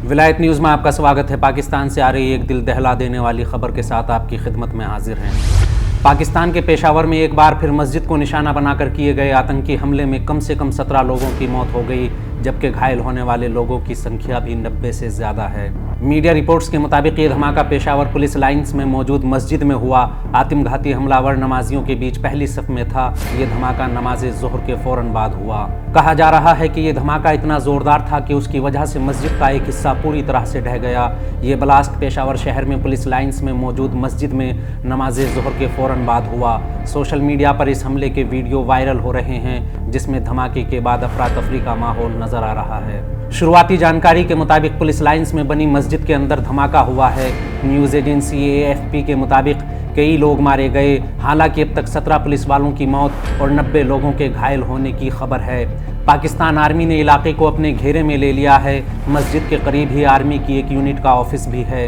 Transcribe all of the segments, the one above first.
विलायत न्यूज़ में आपका स्वागत है। पाकिस्तान से आ रही एक दिल दहला देने वाली खबर के साथ आपकी खिदमत में हाजिर हैं। पाकिस्तान के पेशावर में एक बार फिर मस्जिद को निशाना बनाकर किए गए आतंकी हमले में कम से कम 17 लोगों की मौत हो गई, जबकि घायल होने वाले लोगों की संख्या भी 90 से ज़्यादा है। मीडिया रिपोर्ट्स के मुताबिक ये धमाका पेशावर पुलिस लाइंस में मौजूद मस्जिद में हुआ। आतिमघाती हमलावर नमाजियों के बीच पहली सफ में था। ये धमाका नमाज ज़ोहर के फ़ौरन बाद हुआ। कहा जा रहा है कि ये धमाका इतना ज़ोरदार था कि उसकी वजह से मस्जिद का एक हिस्सा पूरी तरह से ढह गया। ये ब्लास्ट पेशावर शहर में पुलिस लाइंस में मौजूद मस्जिद में नमाज ज़ोहर के फ़ौरन बाद हुआ। सोशल मीडिया पर इस हमले के वीडियो वायरल हो रहे हैं, जिसमें धमाके के बाद अफरा तफरी का माहौल नजर आ रहा है। शुरुआती जानकारी के मुताबिक पुलिस लाइंस में बनी मस्जिद के अंदर धमाका हुआ है। न्यूज़ एजेंसी AFP के मुताबिक कई लोग मारे गए। हालांकि अब तक 17 पुलिस वालों की मौत और 90 लोगों के घायल होने की खबर है। पाकिस्तान आर्मी ने इलाके को अपने घेरे में ले लिया है। मस्जिद के करीब ही आर्मी की एक यूनिट का ऑफिस भी है।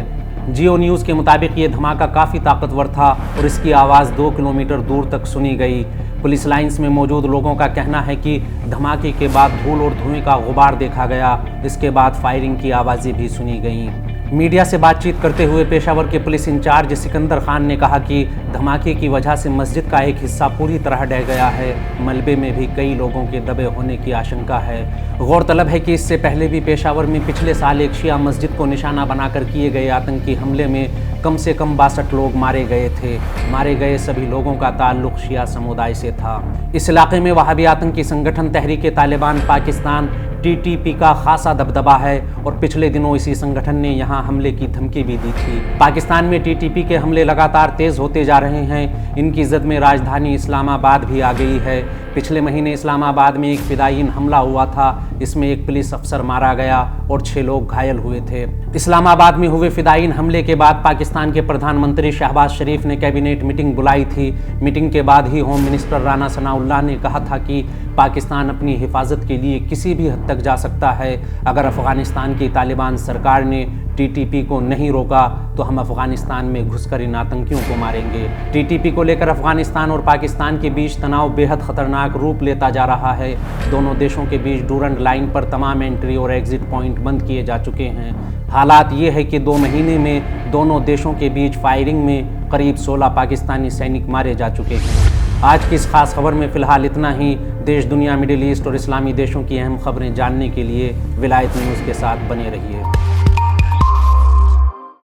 जियो न्यूज़ के मुताबिक ये धमाका काफ़ी ताकतवर था और इसकी आवाज़ 2 किलोमीटर दूर तक सुनी गई। पुलिस लाइंस में मौजूद लोगों का कहना है कि धमाके के बाद धूल और धुएं का गुबार देखा गया। इसके बाद फायरिंग की आवाज़ें भी सुनी गईं। मीडिया से बातचीत करते हुए पेशावर के पुलिस इंचार्ज सिकंदर खान ने कहा कि धमाके की वजह से मस्जिद का एक हिस्सा पूरी तरह ढह गया है। मलबे में भी कई लोगों के दबे होने की आशंका है। गौरतलब है कि इससे पहले भी पेशावर में पिछले साल एक शिया मस्जिद को निशाना बनाकर किए गए आतंकी हमले में कम से कम 62 लोग मारे गए थे। मारे गए सभी लोगों का ताल्लुक शिया समुदाय से था। इस इलाके में वहाबी आतंकी संगठन तहरीक-ए-तालिबान पाकिस्तान TTP का खासा दबदबा है और पिछले दिनों इसी संगठन ने यहां हमले की धमकी भी दी थी। पाकिस्तान में TTP के हमले लगातार तेज होते जा रहे हैं। इनकी जद में राजधानी इस्लामाबाद भी आ गई है। पिछले महीने इस्लामाबाद में एक फिदायीन हमला हुआ था। इसमें एक पुलिस अफसर मारा गया और 6 लोग घायल हुए थे। इस्लामाबाद में हुए फिदायीन हमले के बाद पाकिस्तान के प्रधानमंत्री शहबाज शरीफ ने कैबिनेट मीटिंग बुलाई थी। मीटिंग के बाद ही होम मिनिस्टर राना सनाउल्लाह ने कहा था कि पाकिस्तान अपनी हिफाजत के लिए किसी भी हद तक जा सकता है। अगर अफगानिस्तान की तालिबान सरकार ने TTP को नहीं रोका तो हम अफगानिस्तान में घुसकर इन आतंकियों को मारेंगे। TTP को लेकर अफगानिस्तान और पाकिस्तान के बीच तनाव बेहद खतरनाक रूप लेता जा रहा है। दोनों देशों के बीच डूरंड लाइन पर तमाम एंट्री और एग्जिट पॉइंट बंद किए जा चुके हैं। हालात ये है कि 2 महीने में दोनों देशों के बीच फायरिंग में करीब 16 पाकिस्तानी सैनिक मारे जा चुके हैं। आज की इस खास खबर में फ़िलहाल इतना ही। देश, दुनिया, मिडिल ईस्ट और इस्लामी देशों की अहम खबरें जानने के लिए विलायत न्यूज़ के साथ बने रहिए।